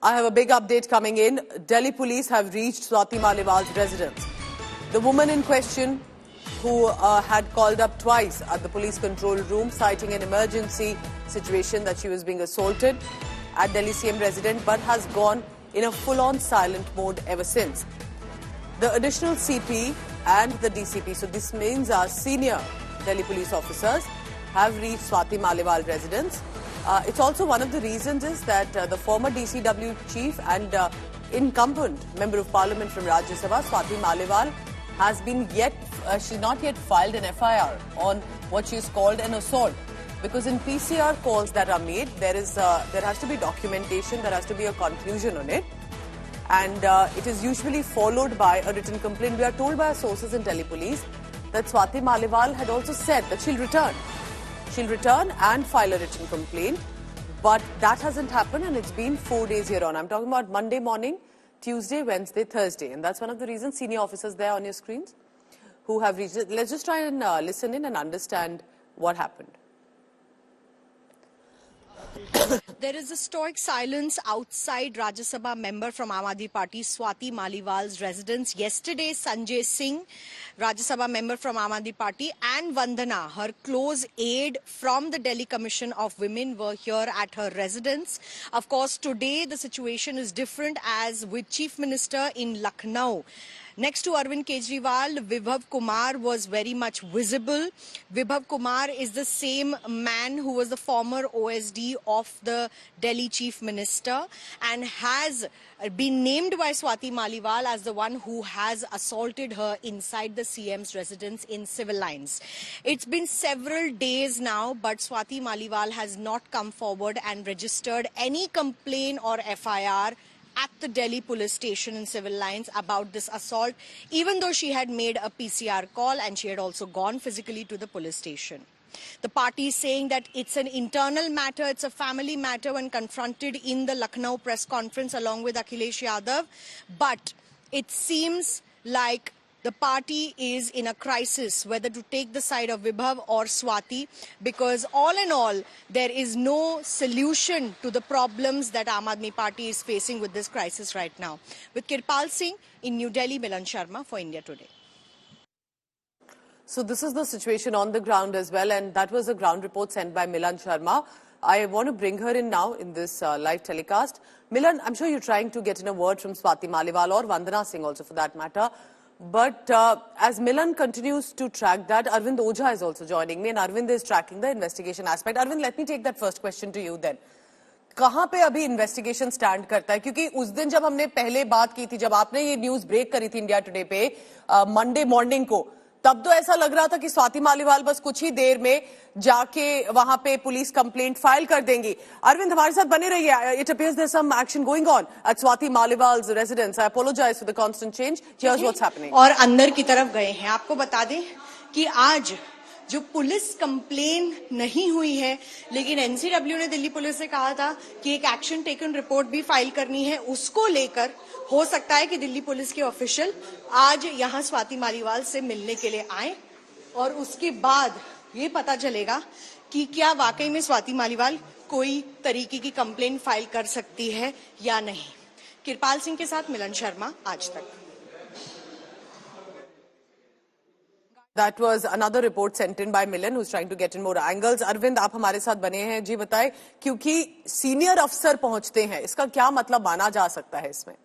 I have a big update coming in. Delhi police have reached Swati Maliwal's residence. The woman in question, who had called up twice at the police control room, citing an emergency situation that she was being assaulted at Delhi CM residence, but has gone in a full-on silent mode ever since. The additional CP and the DCP, so this means our senior Delhi police officers, have reached Swati Maliwal residence. It's also one of the reasons is that the former DCW chief and incumbent member of parliament from Rajya Sabha, Swati Maliwal, has been she's not yet filed an FIR on what she's called an assault. Because in PCR calls that are made, there has to be documentation, there has to be a conclusion on it. And it is usually followed by a written complaint. We are told by our sources in Delhi police that Swati Maliwal had also said that she'll return. She'll return and file a written complaint. But that hasn't happened, and it's been 4 days here on. I'm talking about Monday morning, Tuesday, Wednesday, Thursday. And that's one of the reasons senior officers there on your screens who have reached it. Let's just try and listen in and understand what happened. There is a stoic silence outside Rajya Sabha member from Aam Aadmi Party, Swati Maliwal's residence. Yesterday, Sanjay Singh, Rajya Sabha member from Aam Aadmi Party, and Vandana, her close aide from the Delhi Commission of Women, were here at her residence. Of course, today the situation is different, as with Chief Minister in Lucknow. Next to Arvind Kejriwal, Vibhav Kumar was very much visible. Vibhav Kumar is the same man who was the former OSD of the Delhi Chief Minister and has been named by Swati Maliwal as the one who has assaulted her inside the CM's residence in civil lines. It's been several days now, but Swati Maliwal has not come forward and registered any complaint or FIR at the Delhi police station in civil lines about this assault, even though she had made a PCR call and she had also gone physically to the police station. The party is saying that it's an internal matter, it's a family matter when confronted in the Lucknow press conference along with Akhilesh Yadav. But it seems like the party is in a crisis whether to take the side of Vibhav or Swati, because all in all, there is no solution to the problems that Aam Aadmi Party is facing with this crisis right now. With Kirpal Singh in New Delhi, Milan Sharma for India Today. So this is the situation on the ground as well, and that was a ground report sent by Milan Sharma. I want to bring her in now in this live telecast. Milan, I'm sure you're trying to get in a word from Swati Maliwal or Vandana Singh also for that matter. But as Milan continues to track that, Arvind Ojha is also joining me, and Arvind is tracking the investigation aspect. Arvind, let me take that first question to you then. कहाँ पे अभी investigation stand करता है? क्योंकि उस दिन जब हमने पहले बात की थी, जब आपने ये न्यूज ब्रेक करी थी इंडिया टुडे पे मंडे मॉर्निंग को, तब तो ऐसा लग रहा था कि स्वाति मालीवाल बस कुछ ही देर में जाके वहां पे पुलिस कंप्लेंट फाइल कर देंगी. अरविंद, हमारे साथ बने रहिए. It appears there some action going on at Swati Maliwal's residence. I apologize for the constant change. Here's what's happening. और अंदर की तरफ गए हैं. आपको बता दें कि आज जो पुलिस कंप्लेन नहीं हुई है, लेकिन एनसीडब्ल्यू ने दिल्ली पुलिस से कहा था कि एक एक्शन टेकन रिपोर्ट भी फाइल करनी है. उसको लेकर हो सकता है कि दिल्ली पुलिस के ऑफिशियल आज यहां स्वाति मालीवाल से मिलने के लिए आए और उसके बाद ये पता चलेगा कि क्या वाकई में स्वाति मालीवाल कोई तरीके की कंप्लेन फाइल कर सकती है या नहीं. किरपाल सिंह के साथ मिलन शर्मा, आज तक. That was another report sent in by Milan, who's trying to get in more angles. Arvind, आप हमारे साथ बने हैं, जी बताएं, क्योंकि सीनियर अफसर पहुंचते हैं, इसका क्या मतलब माना जा सकता है इसमें?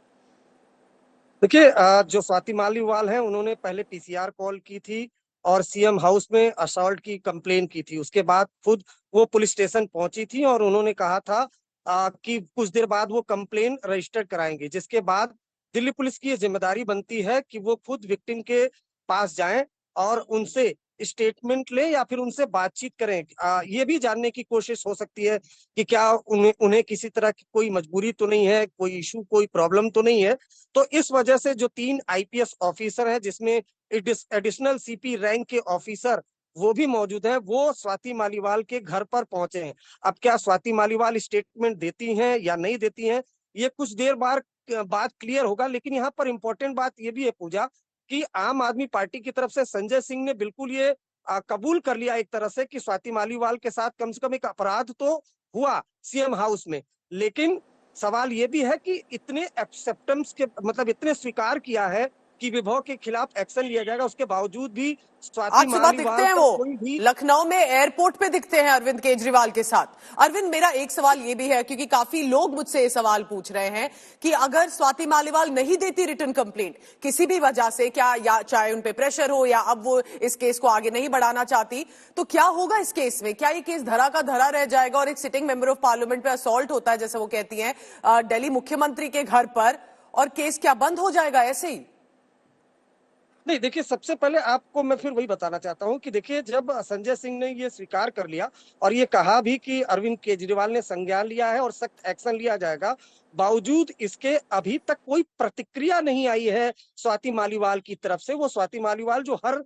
देखिए, जो स्वाति मालीवाल हैं, उन्होंने पहले पीसीआर कॉल की थी और सीएम हाउस में असॉल्ट की कंप्लेन की थी. उसके बाद खुद वो पुलिस स्टेशन पहुंची थी और उन्होंने कहा था कि कुछ देर बाद वो कंप्लेन रजिस्टर कराएंगे, जिसके बाद दिल्ली पुलिस की ये जिम्मेदारी बनती है कि वो खुद विक्टिम के पास जाएं और उनसे स्टेटमेंट ले या फिर उनसे बातचीत करें. ये भी जानने की कोशिश हो सकती है कि क्या उन्हें किसी तरह की कोई मजबूरी तो नहीं है, कोई इशू, कोई प्रॉब्लम तो नहीं है. तो इस वजह से जो 3 आईपीएस ऑफिसर हैं, जिसमें एडिशनल सीपी रैंक के ऑफिसर वो भी मौजूद हैं, वो स्वाति मालीवाल के घर पर पहुंचे हैं. अब क्या स्वाति मालीवाल स्टेटमेंट देती हैं या नहीं देती हैं, ये कुछ देर बाद क्लियर होगा. लेकिन यहाँ पर इंपॉर्टेंट बात ये भी है पूजा, कि आम आदमी पार्टी की तरफ से संजय सिंह ने बिल्कुल ये कबूल कर लिया एक तरह से कि स्वाति मालीवाल के साथ कम से कम एक अपराध तो हुआ सीएम हाउस में, लेकिन सवाल ये भी है कि इतने एक्सेप्टेंस के मतलब इतने स्वीकार किया है कि विभव के खिलाफ एक्शन लिया जाएगा, उसके बावजूद भी स्वाति आज सुबह दिखते मालीवाल हैं का वो कोई भी लखनऊ में एयरपोर्ट पे दिखते हैं अरविंद केजरीवाल के साथ। अरविंद, मेरा एक सवाल ये भी है, क्योंकि काफी लोग मुझसे ये सवाल पूछ रहे हैं कि अगर स्वाति मालीवाल नहीं देती रिटर्न कंप्लेंट किसी भी वजह से, क्या या चाहे उन पे प्रेशर हो या अब वो इस केस को आगे नहीं बढ़ाना चाहती, तो क्या होगा इस केस में? क्या ये केस धरा का धरा रह जाएगा और एक सिटिंग मेंबर ऑफ पार्लियामेंट पे असॉल्ट होता है, जैसे वो कहती हैं, दिल्ली मुख्यमंत्री के घर पर, और केस क्या बंद हो जाएगा ऐसे ही? नहीं, देखिए, सबसे पहले आपको मैं फिर वही बताना चाहता हूं कि देखिए, जब संजय सिंह ने ये स्वीकार कर लिया और ये कहा भी कि अरविंद केजरीवाल ने संज्ञान लिया है और सख्त एक्शन लिया जाएगा, बावजूद इसके अभी तक कोई प्रतिक्रिया नहीं आई है स्वाति मालीवाल की तरफ से। वो स्वाति मालीवाल जो हर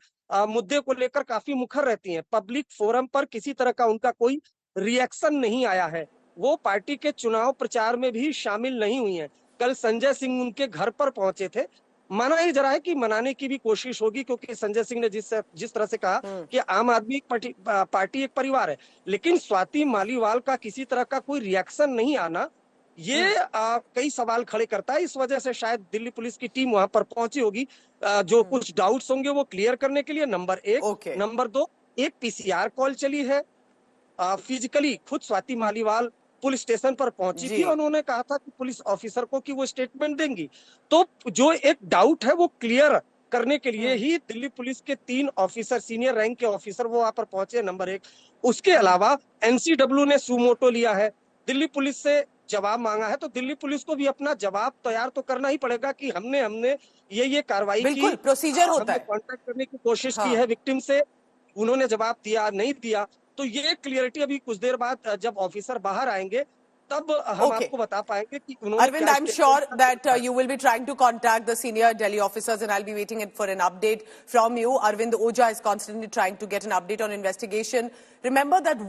मुद्दे को लेकर काफी मुखर रहती हैं, पब्लिक फोरम पर किसी तरह का उनका कोई रिएक्शन नहीं आया है। वो पार्टी के चुनाव प्रचार में भी शामिल नहीं हुई है। कल संजय सिंह उनके घर पर पहुंचे थे। माना ही जरा है कि मनाने की भी कोशिश होगी, क्योंकि संजय सिंह ने जिस तरह से कहा कि आम आदमी पार्टी एक परिवार है, लेकिन स्वाति मालीवाल का किसी तरह का कोई रिएक्शन नहीं आना, ये कई सवाल खड़े करता है। इस वजह से शायद दिल्ली पुलिस की टीम वहां पर पहुंची होगी, जो कुछ डाउट्स होंगे वो क्लियर करने के लिए, नंबर एक। नंबर दो, एक पीसीआर कॉल चली है। फिजिकली खुद स्वाति मालीवाल पुलिस स्टेशन पर पहुंची थी और उन्होंने कहा था कि पुलिस ऑफिसर को कि वो स्टेटमेंट देंगी। तो जो एक डाउट है वो क्लियर करने के लिए ही दिल्ली पुलिस के 3 ऑफिसर, सीनियर रैंक के ऑफिसर, वो वहां पर पहुंचे, नंबर एक। उसके अलावा एनसीडब्ल्यू ने सुमोटो लिया है, दिल्ली पुलिस से जवाब मांगा है, तो दिल्ली पुलिस को भी अपना जवाब तैयार तो करना ही पड़ेगा कि हमने ये कार्रवाई की, प्रोसीजर होता है, कॉन्टेक्ट करने की कोशिश की है विक्टिम से, उन्होंने जवाब दिया नहीं दिया। तो ये क्लियरिटी अभी कुछ देर बाद जब ऑफिसर बाहर आएंगे तब हम आपको बता पाएंगे कि उन्होंने Arvind, I'm sure that you will be trying to contact the senior Delhi officers and I'll be waiting for an update from you. Arvind Ojha is constantly trying to get an update on investigation. Remember that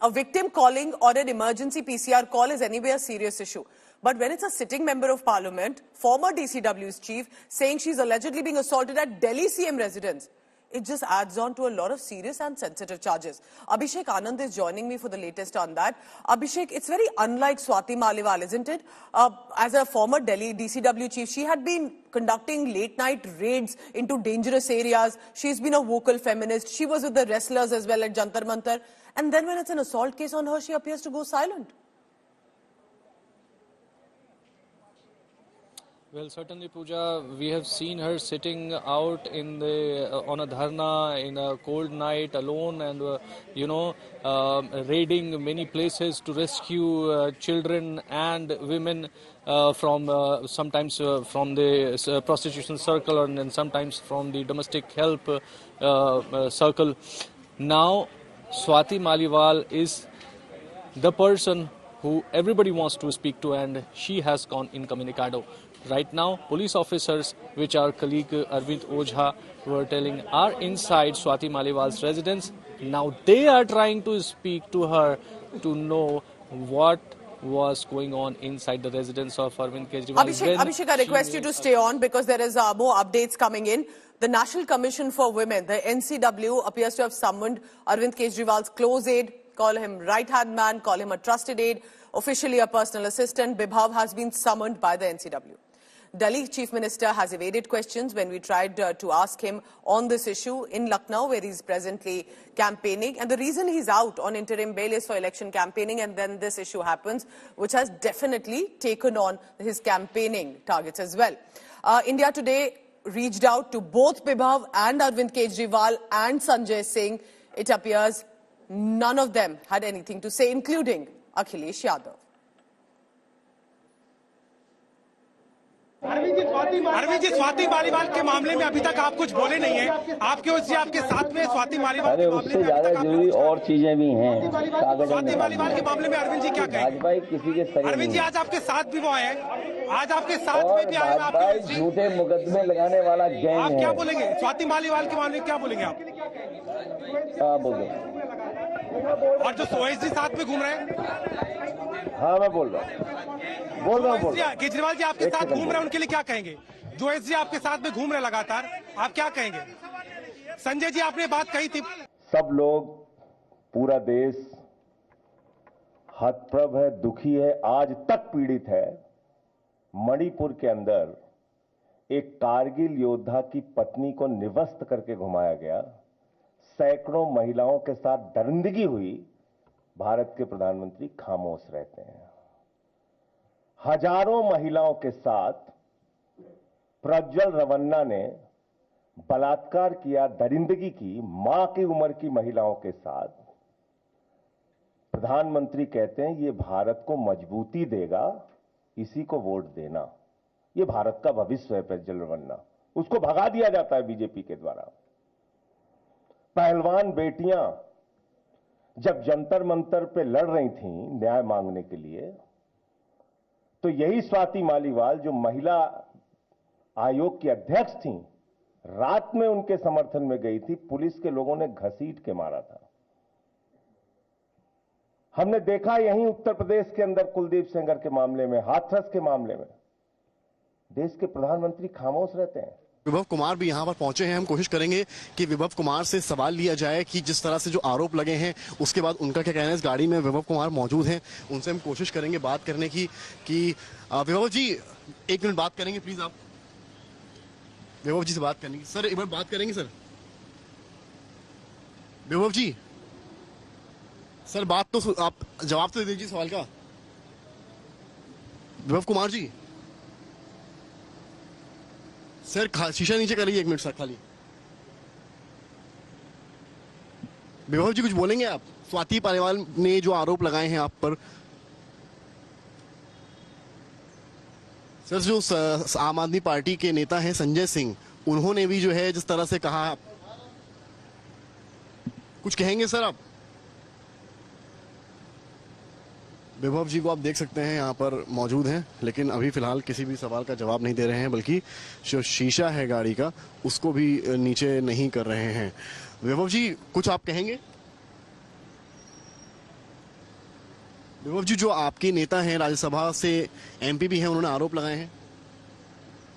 a victim calling or an emergency PCR call is anyway a serious issue. But when it's a sitting member of parliament, former DCW's chief, saying she's allegedly being assaulted at Delhi CM residence, it just adds on to a lot of serious and sensitive charges. Abhishek Anand is joining me for the latest on that. Abhishek, it's very unlike Swati Maliwal, isn't it? As a former Delhi DCW chief, she had been conducting late-night raids into dangerous areas. She's been a vocal feminist. She was with the wrestlers as well at Jantar Mantar. And then when it's an assault case on her, she appears to go silent. Well, certainly, Pooja, we have seen her sitting out in the on a dharna in a cold night alone, and raiding many places to rescue children and women from sometimes from the prostitution circle, and then sometimes from the domestic help circle. Now, Swati Maliwal is the person who everybody wants to speak to, and she has gone incommunicado. Right now, police officers, which our colleague Arvind Ojha were telling, are inside Swati Maliwal's residence. Now they are trying to speak to her to know what was going on inside the residence of Arvind Kejriwal. Abhishek, I request you to stay on because there is more updates coming in. The National Commission for Women, the NCW, appears to have summoned Arvind Kejriwal's close aide, call him right-hand man, call him a trusted aide, officially a personal assistant. Bibhav has been summoned by the NCW. Delhi Chief Minister has evaded questions when we tried to ask him on this issue in Lucknow, where he's presently campaigning. And the reason he's out on interim bail is for election campaigning, and then this issue happens, which has definitely taken on his campaigning targets as well. India Today reached out to both Bibhav and Arvind Kejriwal and Sanjay Singh. It appears none of them had anything to say, including Akhilesh Yadav. Arvind ji, Swati Maliwal के मामले में अभी तक आप कुछ बोले नहीं हैं। आपके ओर से आपके साथ में स्वाति मालीवाल के मामले में ज्यादा जरूरी और चीजें भी हैं। स्वाति मालीवाल के मामले में अरविंद जी क्या कहेंगे? किसी के सही अरविंद जी, आज आपके साथ भी वो आए हैं, आज आपके साथ में भी आए हैं, झूठे मुकदमे लगाने वाला गैंग है। आप क्या बोलेंगे स्वाति मालीवाल के मामले में, क्या बोलेंगे आप? हाँ, बोलो। और जो सोहेश जी साथ में घूम रहे हैं? हाँ, मैं बोल रहा हूँ। केजरीवाल जी आपके साथ घूम रहे हैं, उनके लिए क्या कहेंगे? जो एस जी आपके साथ में घूम रहे लगातार, आप क्या कहेंगे? संजय जी, आपने बात कही थी, सब लोग, पूरा देश हतप्रभ है, दुखी है, आज तक पीड़ित है। मणिपुर के अंदर एक कारगिल योद्धा की पत्नी को निवस्त करके घुमाया गया, सैकड़ों महिलाओं के साथ दरिंदगी हुई, भारत के प्रधानमंत्री खामोश रहते हैं। हजारों महिलाओं के साथ प्रज्वल रवन्ना ने बलात्कार किया, दरिंदगी की, मां की उम्र की महिलाओं के साथ। प्रधानमंत्री कहते हैं ये भारत को मजबूती देगा, इसी को वोट देना। ये भारत का भविष्य है प्रज्वल रवन्ना, उसको भगा दिया जाता है बीजेपी के द्वारा। पहलवान बेटियां जब जंतर मंतर पे लड़ रही थीं न्याय मांगने के लिए, तो यही स्वाति मालीवाल जो महिला आयोग की अध्यक्ष थीं, रात में उनके समर्थन में गई थी, पुलिस के लोगों ने घसीट के मारा था। हमने देखा यहीं उत्तर प्रदेश के अंदर कुलदीप सेंगर के मामले में, हाथरस के मामले में, देश के प्रधानमंत्री खामोश रहते हैं। विभव कुमार भी यहाँ पर पहुंचे हैं। हम कोशिश करेंगे कि विभव कुमार से सवाल लिया जाए कि जिस तरह से जो आरोप लगे हैं उसके बाद उनका क्या कहना है। इस गाड़ी में विभव कुमार मौजूद हैं, उनसे हम कोशिश करेंगे बात करने की कि विभव जी 1 मिनट बात करेंगे प्लीज। आप विभव जी से बात करनी सर, एक बार बात करेंगे सर। विभव जी सर बात तो आप जवाब तो दे दीजिए सवाल का। विभव कुमार जी सर शीशा नीचे करिए 1 मिनट सर खाली। विभव जी कुछ बोलेंगे आप? स्वाति मालीवाल ने जो आरोप लगाए हैं आप पर सर, जो आम आदमी पार्टी के नेता हैं संजय सिंह, उन्होंने भी जो है जिस तरह से कहा, कुछ कहेंगे सर आप? विभव जी को आप देख सकते हैं यहाँ पर मौजूद हैं, लेकिन अभी फिलहाल किसी भी सवाल का जवाब नहीं दे रहे हैं, बल्कि जो शीशा है गाड़ी का उसको भी नीचे नहीं कर रहे हैं। विभव जी कुछ आप कहेंगे? विभव जी जो आपके नेता हैं, राज्यसभा से एमपी भी हैं, उन्होंने आरोप लगाए हैं।